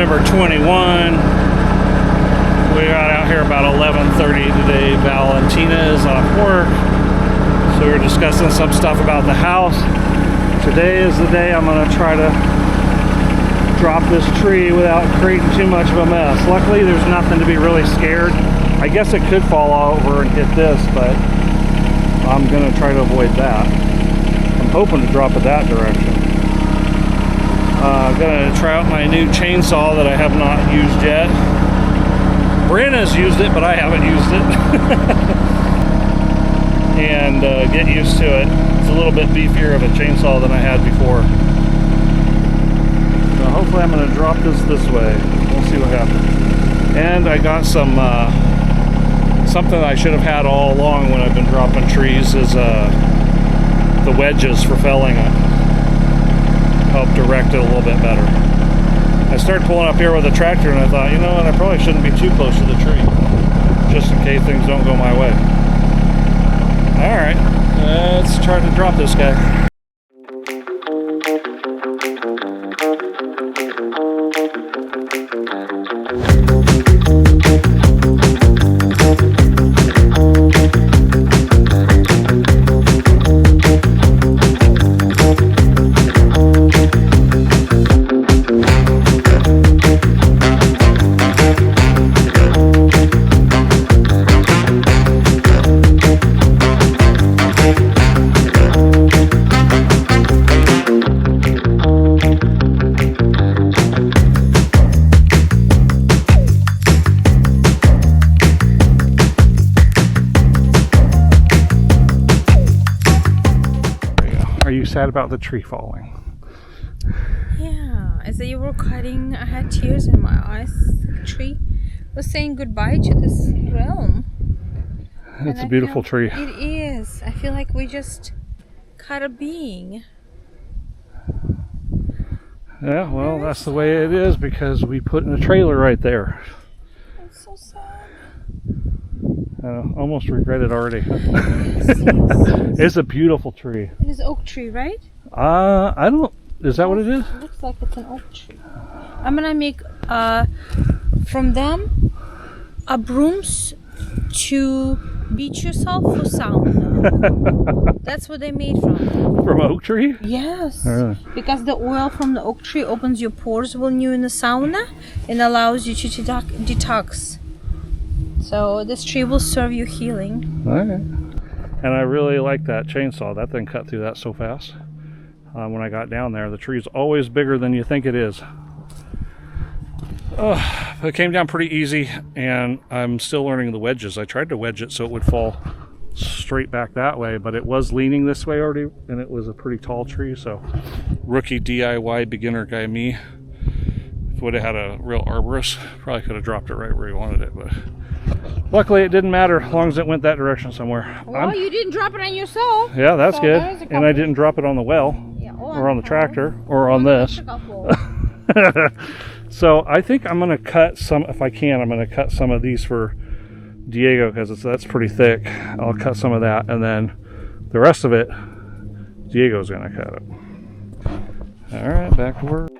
November 21. We got out here about 11:30 today. Valentina is off work, so we were discussing some stuff about the house. Today is the day I'm going to try to drop this tree without creating too much of a mess. Luckily, there's nothing to be really scared. I guess it could fall over and hit this, but I'm going to try to avoid that. I'm hoping to drop it that direction. I'm going to try out my new chainsaw that I have not used yet. Brenna's used it, but I haven't used it. And get used to it. It's a little bit beefier of a chainsaw than I had before. So hopefully I'm going to drop this way. We'll see what happens. And I got some something I should have had all along when I've been dropping trees is the wedges for felling it. Help direct it a little bit better. I started pulling up here with a tractor and I thought, you know what, I probably shouldn't be too close to the tree, just in case things don't go my way. Alright, let's try to drop this guy. Sad about the tree falling. Yeah, as you were cutting, I had tears in my eyes. The tree was saying goodbye to this realm. It's a beautiful tree. It is. I feel like we just cut a being. Yeah, well, that's the way it is because we put in a trailer right there. It's so sad. Almost regret it already. It's a beautiful tree. It is oak tree, right? I don't. Is that what it is? It looks like it's an oak tree. I'm gonna make from them a brooms to beat yourself for sauna. That's what they made from. From oak tree? Yes. Really? Because the oil from the oak tree opens your pores when you're in the sauna and allows you to detox. So this tree will serve you healing. Okay. And I really like that chainsaw. That thing cut through that so fast. When I got down there, the tree's always bigger than you think it is. It came down pretty easy, and I'm still learning the wedges. I tried to wedge it so it would fall straight back that way, but it was leaning this way already, and it was a pretty tall tree, so rookie DIY beginner guy me, if would have had a real arborist, probably could have dropped it right where he wanted it, but luckily it didn't matter as long as it went that direction somewhere. Well, you didn't drop it on yourself. Yeah, that's so good. And I didn't drop it on the well, or on the tractor, or on this. So I think I'm going to cut some, if I can, I'm going to cut some of these for Diego because that's pretty thick. I'll cut some of that, and then the rest of it, Diego's going to cut it. All right, back to work.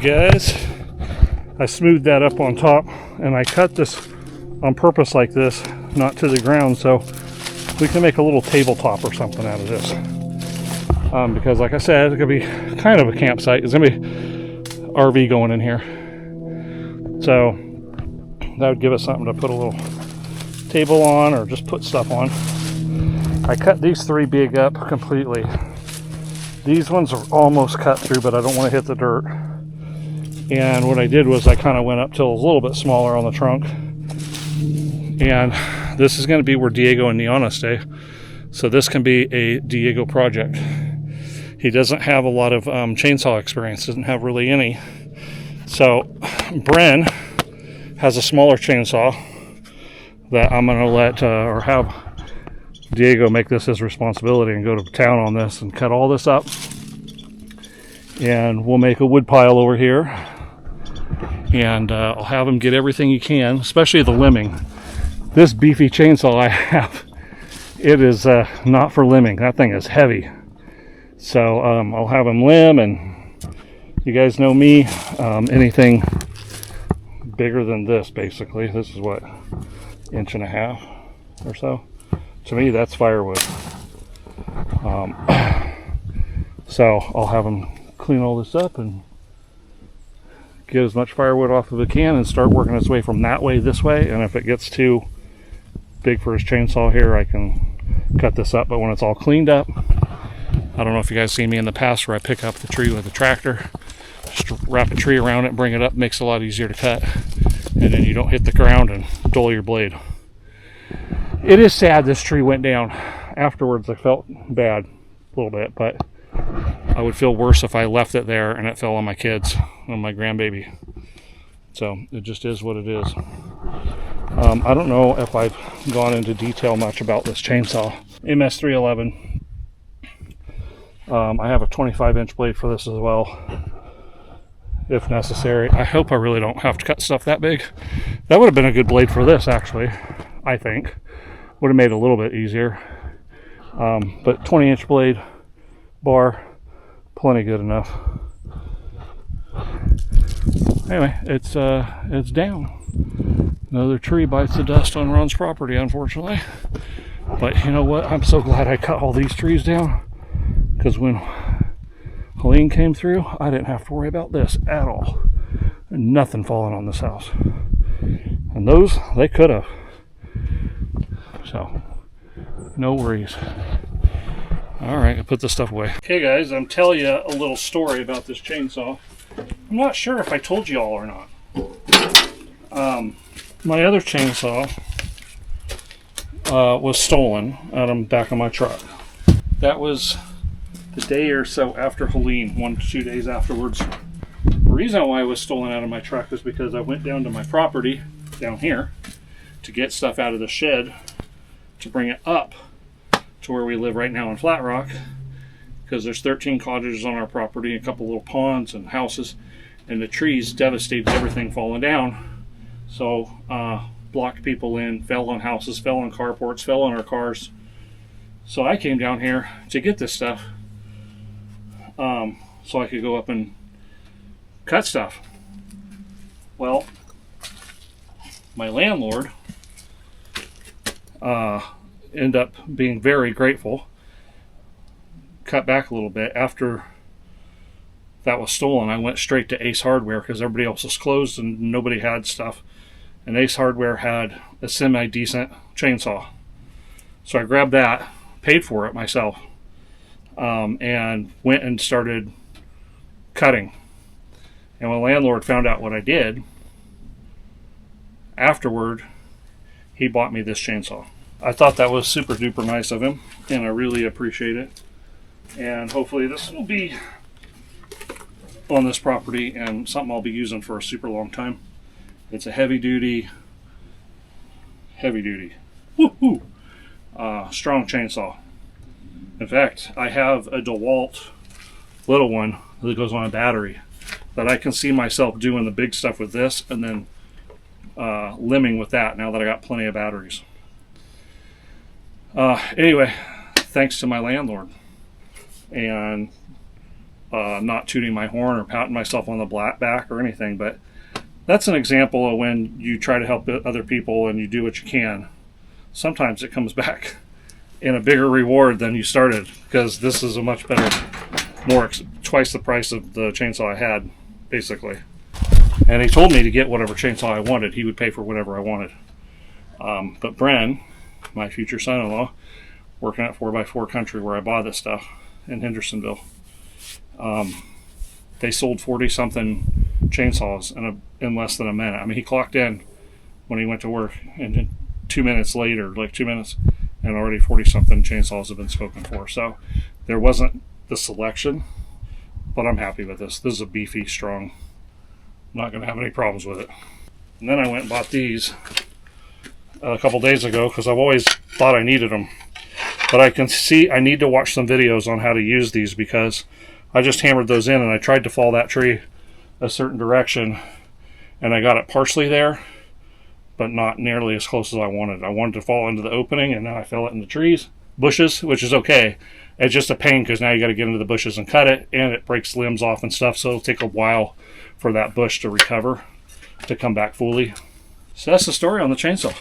Guys, I smoothed that up on top, and I cut this on purpose like this, not to the ground, so we can make a little tabletop or something out of this. Because like I said, it's going to be kind of a campsite. It's going to be RV going in here. So that would give us something to put a little table on or just put stuff on. I cut these 3 big up completely. These ones are almost cut through, but I don't want to hit the dirt. And what I did was I kind of went up to a little bit smaller on the trunk. And this is going to be where Diego and Niana stay. So this can be a Diego project. He doesn't have a lot of chainsaw experience, doesn't have really any. So Bren has a smaller chainsaw that I'm going to let or have Diego make this his responsibility and go to town on this and cut all this up. And we'll make a wood pile over here. And I'll have him get everything he can, especially the limbing. This beefy chainsaw I have, it is not for limbing. That thing is heavy. So I'll have him limb, and you guys know me, anything bigger than this, basically. This is what, 1.5 inches or so. To me, that's firewood. So I'll have him clean all this up and get as much firewood off as it can and start working its way from that way this way. And if it gets too big for his chainsaw here, I can cut this up. But when it's all cleaned up, I don't know if you guys seen me in the past where I pick up the tree with a tractor, just wrap a tree around it, bring it up, makes it a lot easier to cut, and then you don't hit the ground and dull your blade. It is sad this tree went down. Afterwards I felt bad a little bit, but I would feel worse if I left it there and it fell on my kids, on my grandbaby. So it just is what it is. I don't know if I've gone into detail much about this chainsaw. MS311. I have a 25-inch blade for this as well, if necessary. I hope I really don't have to cut stuff that big. That would have been a good blade for this, actually, I think. Would have made it a little bit easier. But 20-inch blade, bar, plenty good enough. Anyway, it's down. Another tree bites the dust on Ron's property, unfortunately. But you know what? I'm so glad I cut all these trees down, because when Helene came through, I didn't have to worry about this at all. Nothing falling on this house. And those, they could have. So, no worries. Alright, I'll put this stuff away. Okay guys, I'm telling you a little story about this chainsaw. I'm not sure if I told you all or not. My other chainsaw was stolen out of the back of my truck. That was the day or so after Helene, 1 to 2 days afterwards. The reason why it was stolen out of my truck is because I went down to my property down here to get stuff out of the shed to bring it up to where we live right now in Flat Rock, because there's 13 cottages on our property, a couple little ponds and houses, and the trees devastated everything falling down. So blocked people in, fell on houses, fell on carports, fell on our cars. So I came down here to get this stuff so I could go up and cut stuff. Well, my landlord ended up being very grateful. Cut back a little bit. After that was stolen, I went straight to Ace Hardware because everybody else was closed and nobody had stuff. And Ace Hardware had a semi-decent chainsaw. So I grabbed that, paid for it myself, and went and started cutting. And when the landlord found out what I did, afterward, he bought me this chainsaw. I thought that was super duper nice of him, and I really appreciate it. And hopefully this will be on this property and something I'll be using for a super long time. It's a heavy duty, woohoo, strong chainsaw. In fact, I have a DeWalt little one that goes on a battery that I can see myself doing the big stuff with this and then limbing with that now that I got plenty of batteries. Anyway, thanks to my landlord, and not tooting my horn or patting myself on the back or anything, but that's an example of when you try to help other people and you do what you can. Sometimes it comes back in a bigger reward than you started, because this is a much better, twice the price of the chainsaw I had. basically. And he told me to get whatever chainsaw I wanted. He would pay for whatever I wanted. But Bren, my future son-in-law, working at 4x4 Country where I bought this stuff in Hendersonville, they sold 40-something chainsaws in less than a minute. I mean, he clocked in when he went to work, and then 2 minutes later, like 2 minutes, and already 40-something chainsaws have been spoken for. So there wasn't the selection, but I'm happy with this. This is a beefy, strong. I'm not going to have any problems with it. And then I went and bought these a couple days ago because I've always thought I needed them. But I can see I need to watch some videos on how to use these because I just hammered those in and I tried to fall that tree a certain direction and I got it partially there, but not nearly as close as I wanted. I wanted to fall into the opening and now I fell it in the bushes, which is okay. It's just a pain because now you got to get into the bushes and cut it, and it breaks limbs off and stuff, so it'll take a while for that bush to recover, to come back fully. So that's the story on the chainsaw.